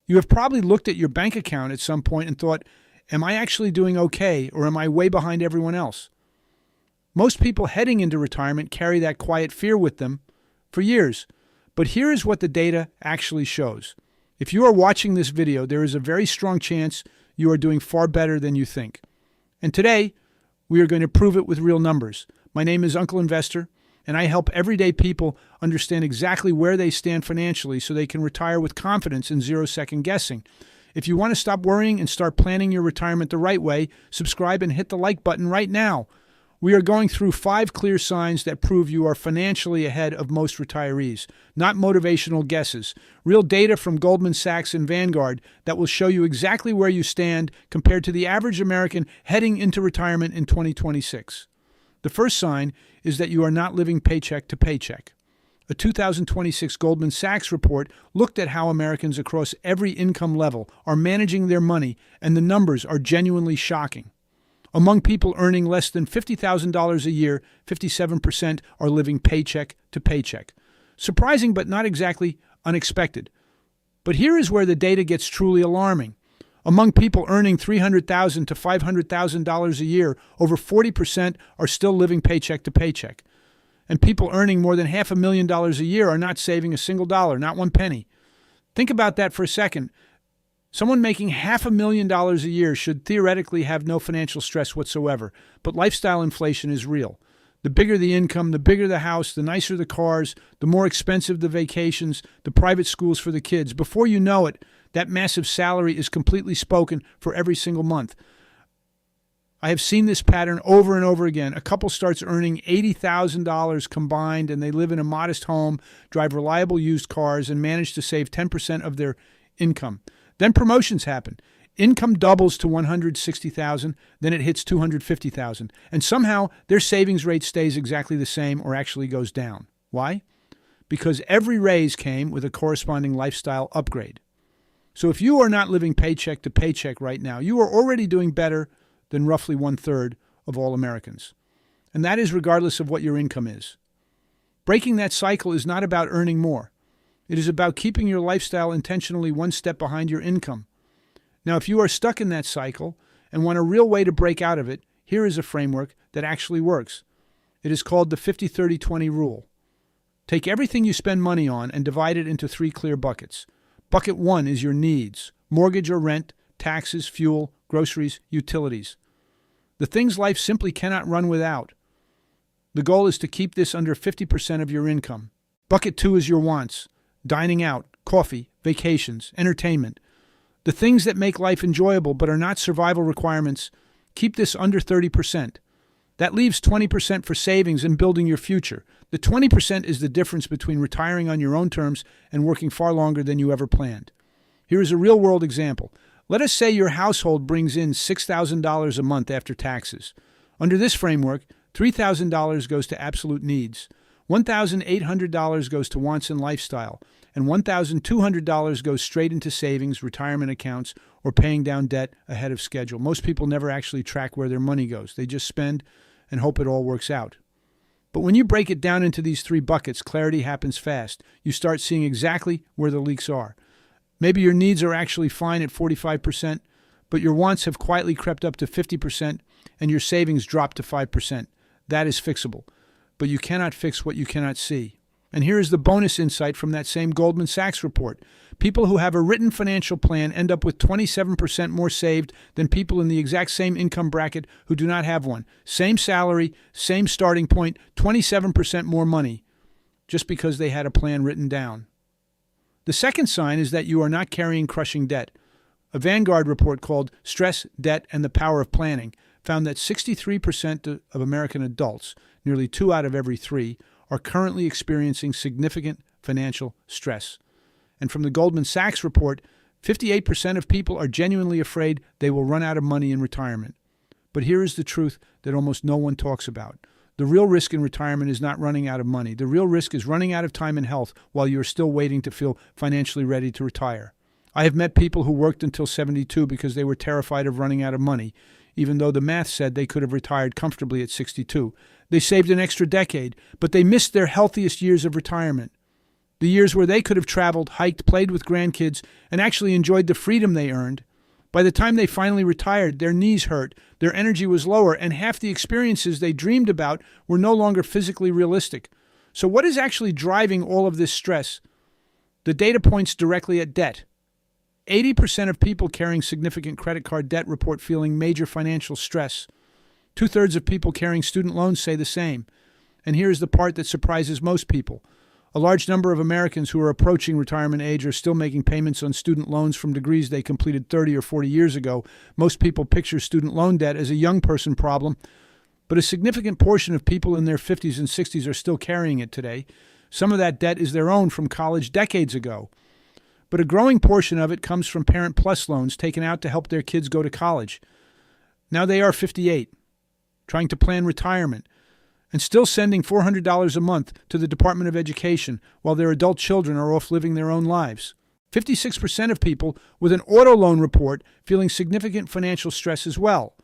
You have probably looked at your bank account at some point and thought, am I actually doing okay, or am I way behind everyone else? Most people heading into retirement carry that quiet fear with them for years. But here is what the data actually shows. If you are watching this video, there is a very strong chance you are doing far better than you think. And today, we are going to prove it with real numbers. My name is Uncle Investor, and I help everyday people understand exactly where they stand financially so they can retire with confidence and zero second guessing. If you want to stop worrying and start planning your retirement the right way, subscribe and hit the like button right now. We are going through 5 clear signs that prove you are financially ahead of most retirees, not motivational guesses. Real data from Goldman Sachs and Vanguard that will show you exactly where you stand compared to the average American heading into retirement in 2026. The first sign is that you are not living paycheck to paycheck. A 2026 Goldman Sachs report looked at how Americans across every income level are managing their money, and the numbers are genuinely shocking. Among people earning less than $50,000 a year, 57% are living paycheck to paycheck. Surprising, but not exactly unexpected. But here is where the data gets truly alarming. Among people earning $300,000 to $500,000 a year, over 40% are still living paycheck to paycheck. And people earning more than $500,000 a year are not saving a single dollar, not one penny. Think about that for a second. Someone making $500,000 a year should theoretically have no financial stress whatsoever, but lifestyle inflation is real. The bigger the income, the bigger the house, the nicer the cars, the more expensive the vacations, the private schools for the kids. Before you know it, that massive salary is completely spoken for every single month. I have seen this pattern over and over again. A couple starts earning $80,000 combined, and they live in a modest home, drive reliable used cars, and manage to save 10% of their income. Then promotions happen. Income doubles to $160,000, then it hits $250,000, and somehow their savings rate stays exactly the same or actually goes down. Why? Because every raise came with a corresponding lifestyle upgrade. So if you are not living paycheck to paycheck right now, you are already doing better than roughly 1/3 of all Americans. And that is regardless of what your income is. Breaking that cycle is not about earning more. It is about keeping your lifestyle intentionally one step behind your income. Now, if you are stuck in that cycle and want a real way to break out of it, here is a framework that actually works. It is called the 50-30-20 rule. Take everything you spend money on and divide it into 3 clear buckets. Bucket 1 is your needs: mortgage or rent, taxes, fuel, groceries, utilities. The things life simply cannot run without. The goal is to keep this under 50% of your income. Bucket 2 is your wants: dining out, coffee, vacations, entertainment. The things that make life enjoyable but are not survival requirements, keep this under 30%. That leaves 20% for savings and building your future. The 20% is the difference between retiring on your own terms and working far longer than you ever planned. Here is a real-world example. Let us say your household brings in $6,000 a month after taxes. Under this framework, $3,000 goes to absolute needs, $1,800 goes to wants and lifestyle, and $1,200 goes straight into savings, retirement accounts, or paying down debt ahead of schedule. Most people never actually track where their money goes. They just spend and hope it all works out. But when you break it down into these 3 buckets, clarity happens fast. You start seeing exactly where the leaks are. Maybe your needs are actually fine at 45%, but your wants have quietly crept up to 50%, and your savings dropped to 5%. That is fixable. But you cannot fix what you cannot see. And here is the bonus insight from that same Goldman Sachs report. People who have a written financial plan end up with 27% more saved than people in the exact same income bracket who do not have one. Same salary, same starting point, 27% more money, just because they had a plan written down. The second sign is that you are not carrying crushing debt. A Vanguard report called Stress, Debt, and the Power of Planning found that 63% of American adults, nearly 2 out of every 3, are currently experiencing significant financial stress. And from the Goldman Sachs report, 58% of people are genuinely afraid they will run out of money in retirement. But here is the truth that almost no one talks about. The real risk in retirement is not running out of money. The real risk is running out of time and health while you are still waiting to feel financially ready to retire. I have met people who worked until 72 because they were terrified of running out of money, even though the math said they could have retired comfortably at 62. They saved an extra decade, but they missed their healthiest years of retirement. the years where they could have traveled, hiked, played with grandkids, and actually enjoyed the freedom they earned. By the time they finally retired, their knees hurt, their energy was lower, and half the experiences they dreamed about were no longer physically realistic. So what is actually driving all of this stress? The data points directly at debt. 80% of people carrying significant credit card debt report feeling major financial stress. 2/3 of people carrying student loans say the same. And here's the part that surprises most people. A large number of Americans who are approaching retirement age are still making payments on student loans from degrees they completed 30 or 40 years ago. Most people picture student loan debt as a young person problem, but a significant portion of people in their 50s and 60s are still carrying it today. Some of that debt is their own from college decades ago. But a growing portion of it comes from Parent Plus loans taken out to help their kids go to college. Now they are 58, trying to plan retirement, and still sending $400 a month to the Department of Education while their adult children are off living their own lives. 56% of people with an auto loan report feeling significant financial stress as well.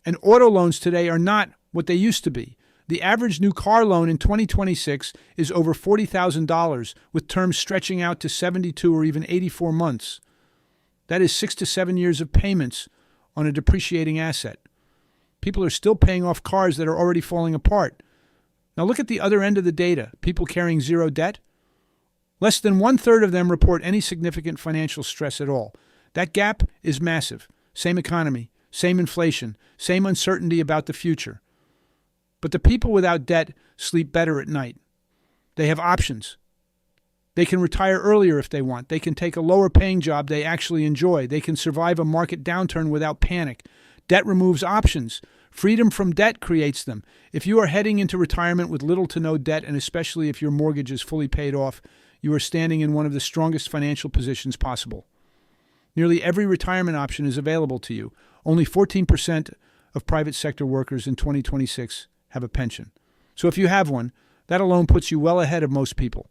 And auto loans today are not what they used to be. The average new car loan in 2026 is over $40,000, with terms stretching out to 72 or even 84 months. That is 6 to 7 years of payments on a depreciating asset. People are still paying off cars that are already falling apart. Now look at the other end of the data, people carrying zero debt. Less than 1/3 of them report any significant financial stress at all. That gap is massive. Same economy, same inflation, same uncertainty about the future. But the people without debt sleep better at night. They have options. They can retire earlier if they want. They can take a lower paying job they actually enjoy. They can survive a market downturn without panic. Debt removes options. Freedom from debt creates them. If you are heading into retirement with little to no debt, and especially if your mortgage is fully paid off, you are standing in one of the strongest financial positions possible. Nearly every retirement option is available to you. Only 14% of private sector workers in 2026 have a pension. So if you have one, that alone puts you well ahead of most people.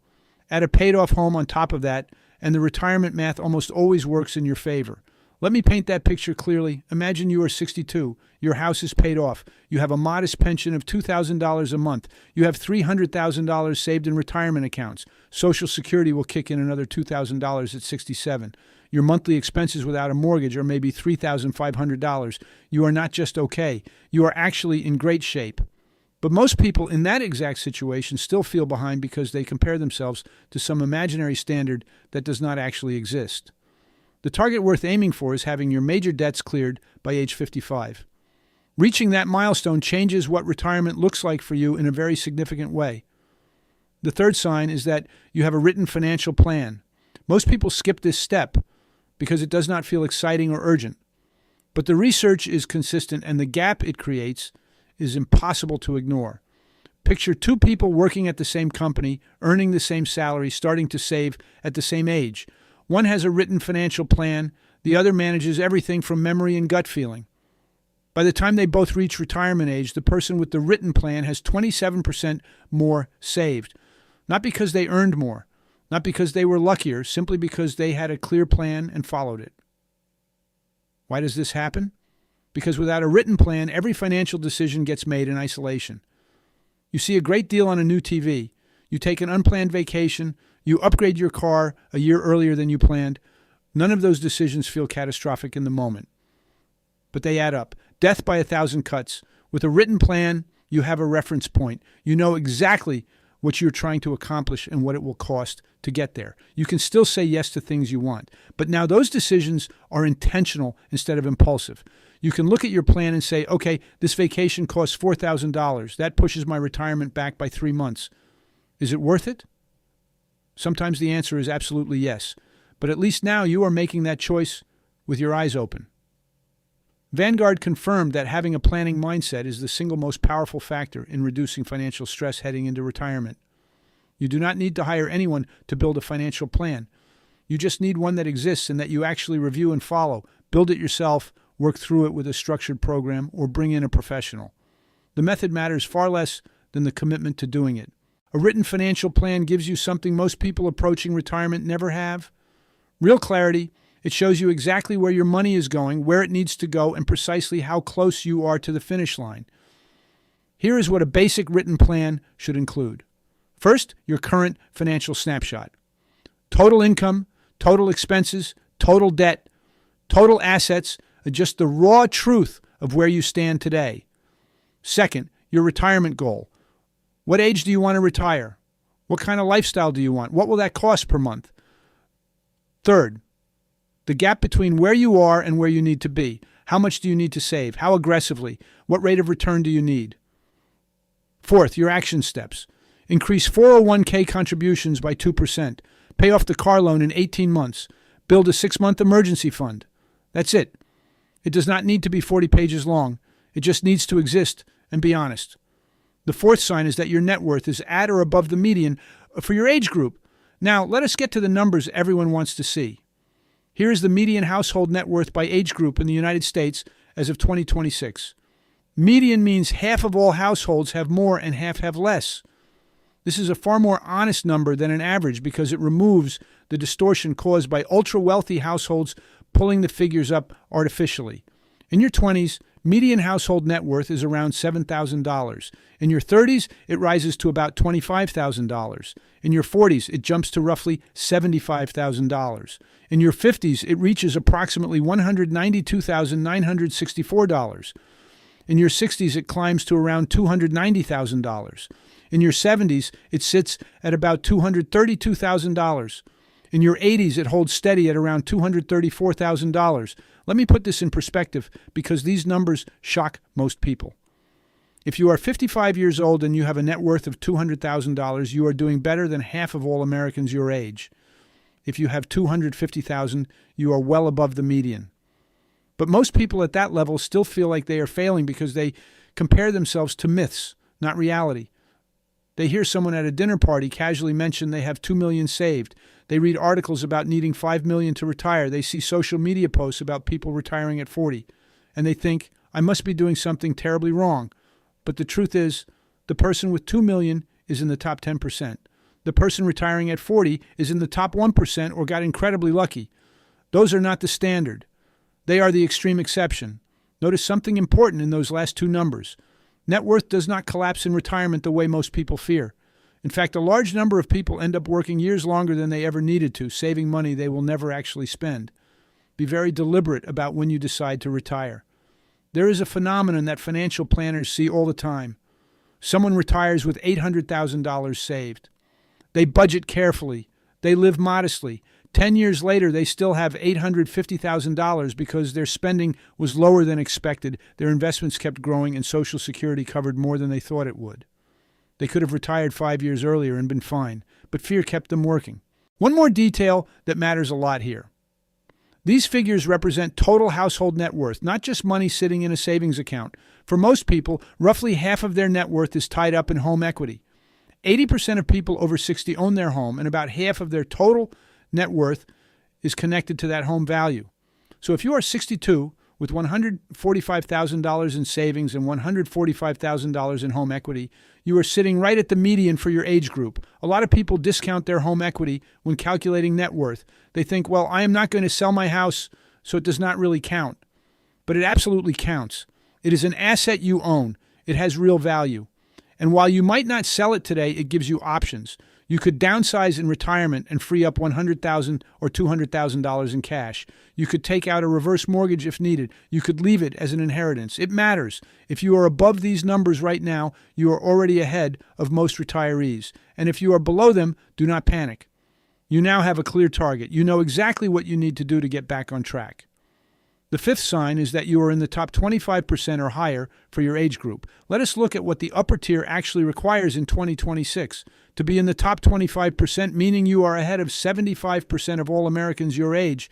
Add a paid-off home on top of that, and the retirement math almost always works in your favor. Let me paint that picture clearly. Imagine you are 62. Your house is paid off. You have a modest pension of $2,000 a month. You have $300,000 saved in retirement accounts. Social Security will kick in another $2,000 at 67. Your monthly expenses without a mortgage are maybe $3,500. You are not just okay. You are actually in great shape. But most people in that exact situation still feel behind because they compare themselves to some imaginary standard that does not actually exist. The target worth aiming for is having your major debts cleared by age 55. Reaching that milestone changes what retirement looks like for you in a very significant way. The third sign is that you have a written financial plan. Most people skip this step because it does not feel exciting or urgent. But the research is consistent, and the gap it creates is impossible to ignore. Picture two people working at the same company, earning the same salary, starting to save at the same age. One has a written financial plan. The other manages everything from memory and gut feeling. By the time they both reach retirement age, the person with the written plan has 27% more saved. Not because they earned more, not because they were luckier, simply because they had a clear plan and followed it. Why does this happen? Because without a written plan, every financial decision gets made in isolation. You see a great deal on a new TV. You take an unplanned vacation. You upgrade your car a year earlier than you planned. None of those decisions feel catastrophic in the moment, but they add up. Death by 1,000 cuts. With a written plan, you have a reference point. You know exactly what you're trying to accomplish and what it will cost to get there. You can still say yes to things you want, but now those decisions are intentional instead of impulsive. You can look at your plan and say, okay, this vacation costs $4,000. That pushes my retirement back by 3 months. Is it worth it? Sometimes the answer is absolutely yes, but at least now you are making that choice with your eyes open. Vanguard confirmed that having a planning mindset is the single most powerful factor in reducing financial stress heading into retirement. You do not need to hire anyone to build a financial plan. You just need one that exists and that you actually review and follow. Build it yourself, work through it with a structured program, or bring in a professional. The method matters far less than the commitment to doing it. A written financial plan gives you something most people approaching retirement never have. Real clarity. It shows you exactly where your money is going, where it needs to go, and precisely how close you are to the finish line. Here is what a basic written plan should include. First, your current financial snapshot. Total income, total expenses, total debt, total assets are just the raw truth of where you stand today. Second, your retirement goal. What age do you want to retire? What kind of lifestyle do you want? What will that cost per month? Third, the gap between where you are and where you need to be. How much do you need to save? How aggressively? What rate of return do you need? Fourth, your action steps. Increase 401k contributions by 2%. Pay off the car loan in 18 months. Build a 6-month emergency fund. That's it. It does not need to be 40 pages long. It just needs to exist and be honest. The fourth sign is that your net worth is at or above the median for your age group. Now, let us get to the numbers everyone wants to see. Here is the median household net worth by age group in the United States as of 2026. Median means half of all households have more and half have less. This is a far more honest number than an average because it removes the distortion caused by ultra-wealthy households pulling the figures up artificially. In your 20s, median household net worth is around $7,000. In your 30s, it rises to about $25,000. In your 40s, it jumps to roughly $75,000. In your 50s, it reaches approximately $192,964. In your 60s, it climbs to around $290,000. In your 70s, it sits at about $232,000. In your 80s, it holds steady at around $234,000. Let me put this in perspective because these numbers shock most people. If you are 55 years old and you have a net worth of $200,000, you are doing better than half of all Americans your age. If you have $250,000, you are well above the median. But most people at that level still feel like they are failing because they compare themselves to myths, not reality. They hear someone at a dinner party casually mention they have $2 million saved. They read articles about needing $5 million to retire. They see social media posts about people retiring at 40. And they think, I must be doing something terribly wrong. But the truth is, the person with $2 million is in the top 10%. The person retiring at 40 is in the top 1% or got incredibly lucky. Those are not the standard. They are the extreme exception. Notice something important in those last two numbers. Net worth does not collapse in retirement the way most people fear. In fact, a large number of people end up working years longer than they ever needed to, saving money they will never actually spend. Be very deliberate about when you decide to retire. There is a phenomenon that financial planners see all the time. Someone retires with $800,000 saved. They budget carefully. They live modestly. 10 years later, they still have $850,000 because their spending was lower than expected, their investments kept growing, and Social Security covered more than they thought it would. They could have retired 5 years earlier and been fine, but fear kept them working. One more detail that matters a lot here. These figures represent total household net worth, not just money sitting in a savings account. For most people, roughly half of their net worth is tied up in home equity. 80% of people over 60 own their home, and about half of their total net worth is connected to that home value. So if you are 62 with $145,000 in savings and $145,000 in home equity, you are sitting right at the median for your age group. A lot of people discount their home equity when calculating net worth. They think, well, I am not going to sell my house, so it does not really count. But it absolutely counts. It is an asset you own. It has real value. And while you might not sell it today, it gives you options. You could downsize in retirement and free up $100,000 or $200,000 in cash. You could take out a reverse mortgage if needed. You could leave it as an inheritance. It matters. If you are above these numbers right now, you are already ahead of most retirees. And if you are below them, do not panic. You now have a clear target. You know exactly what you need to do to get back on track. The fifth sign is that you are in the top 25% or higher for your age group. Let us look at what the upper tier actually requires in 2026. To be in the top 25%, meaning you are ahead of 75% of all Americans your age,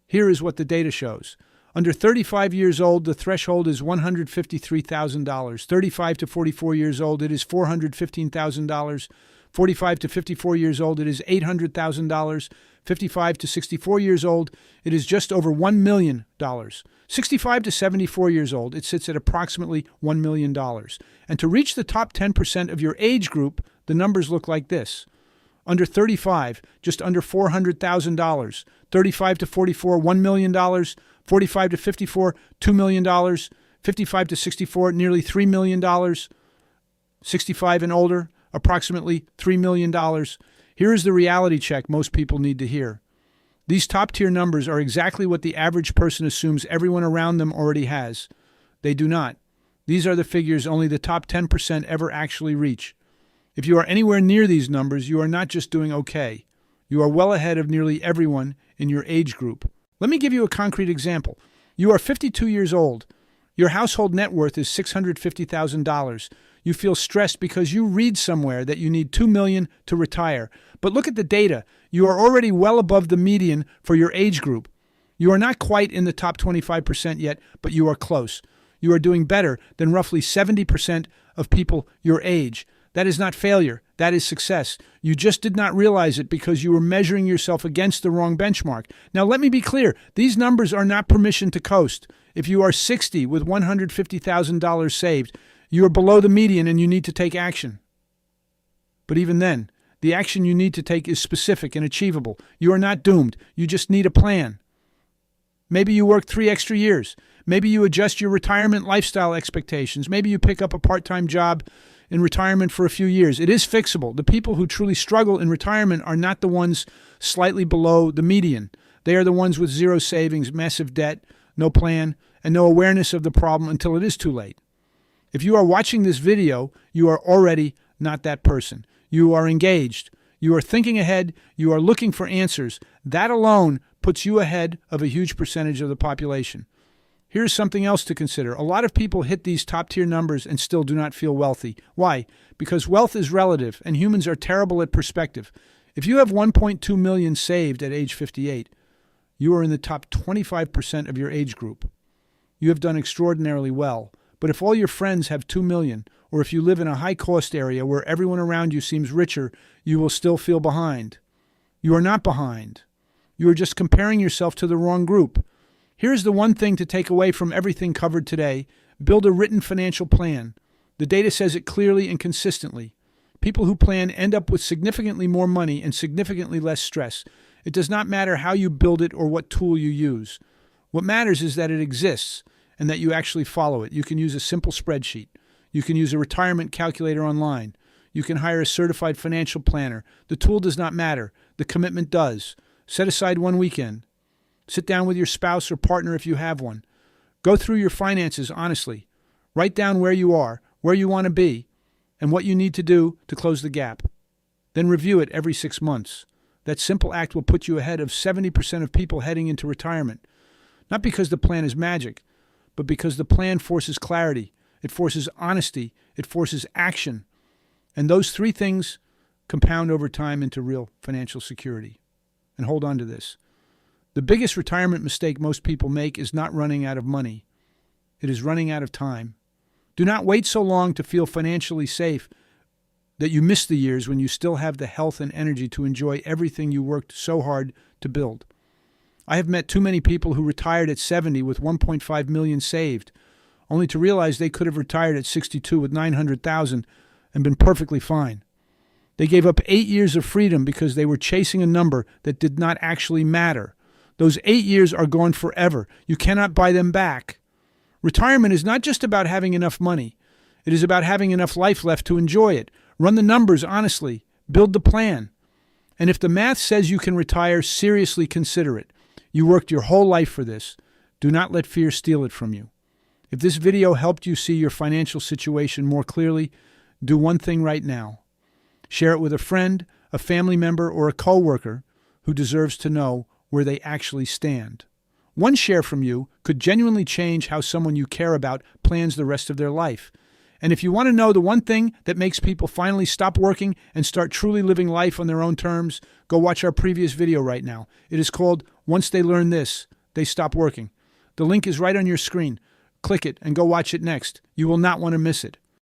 here is what the data shows. Under 35 years old, the threshold is $153,000. 35 to 44 years old, it is $415,000. 45 to 54 years old, it is $800,000. 55 to 64 years old, it is just over $1 million. 65 to 74 years old, it sits at approximately $1 million. And to reach the top 10% of your age group, the numbers look like this. Under 35, just under $400,000. 35 to 44, $1 million. 45 to 54, $2 million. 55 to 64, nearly $3 million. 65 and older, approximately $3 million. Here is the reality check most people need to hear. These top-tier numbers are exactly what the average person assumes everyone around them already has. They do not. These are the figures only the top 10% ever actually reach. If you are anywhere near these numbers, you are not just doing okay. You are well ahead of nearly everyone in your age group. Let me give you a concrete example. You are 52 years old. Your household net worth is $650,000. You feel stressed because you read somewhere that you need $2 million to retire. But look at the data. You are already well above the median for your age group. You are not quite in the top 25% yet, but you are close. You are doing better than roughly 70% of people your age. That is not failure. That is success. You just did not realize it because you were measuring yourself against the wrong benchmark. Now, let me be clear. These numbers are not permission to coast. If you are 60 with $150,000 saved, you are below the median and you need to take action. But even then, the action you need to take is specific and achievable. You are not doomed. You just need a plan. Maybe you work 3 extra years. Maybe you adjust your retirement lifestyle expectations. Maybe you pick up a part-time job in retirement for a few years. It is fixable. The people who truly struggle in retirement are not the ones slightly below the median. They are the ones with zero savings, massive debt, no plan, and no awareness of the problem until it is too late. If you are watching this video, you are already not that person. You are engaged. You are thinking ahead. You are looking for answers. That alone puts you ahead of a huge percentage of the population. Here's something else to consider. A lot of people hit these top-tier numbers and still do not feel wealthy. Why? Because wealth is relative, and humans are terrible at perspective. If you have $1.2 million saved at age 58, you are in the top 25% of your age group. You have done extraordinarily well. But if all your friends have $2 million, or if you live in a high-cost area where everyone around you seems richer, you will still feel behind. You are not behind. You are just comparing yourself to the wrong group. Here's the one thing to take away from everything covered today. Build a written financial plan. The data says it clearly and consistently. People who plan end up with significantly more money and significantly less stress. It does not matter how you build it or what tool you use. What matters is that it exists and that you actually follow it. You can use a simple spreadsheet. You can use a retirement calculator online. You can hire a certified financial planner. The tool does not matter. The commitment does. Set aside one weekend. Sit down with your spouse or partner if you have one. Go through your finances honestly. Write down where you are, where you want to be, and what you need to do to close the gap. Then review it every 6 months. That simple act will put you ahead of 70% of people heading into retirement. Not because the plan is magic, but because the plan forces clarity. It forces honesty. It forces action. And those 3 things compound over time into real financial security. And hold on to this. The biggest retirement mistake most people make is not running out of money. It is running out of time. Do not wait so long to feel financially safe that you miss the years when you still have the health and energy to enjoy everything you worked so hard to build. I have met too many people who retired at 70 with $1.5 million saved, only to realize they could have retired at 62 with $900,000 and been perfectly fine. They gave up 8 years of freedom because they were chasing a number that did not actually matter. Those 8 years are gone forever. You cannot buy them back. Retirement is not just about having enough money. It is about having enough life left to enjoy it. Run the numbers honestly. Build the plan. And if the math says you can retire, seriously consider it. You worked your whole life for this. Do not let fear steal it from you. If this video helped you see your financial situation more clearly, do one thing right now. Share it with a friend, a family member, or a coworker who deserves to know where they actually stand. One share from you could genuinely change how someone you care about plans the rest of their life. And if you want to know the one thing that makes people finally stop working and start truly living life on their own terms, go watch our previous video right now. It is called Once They Learn This, They Stop Working. The link is right on your screen. Click it and go watch it next. You will not want to miss it.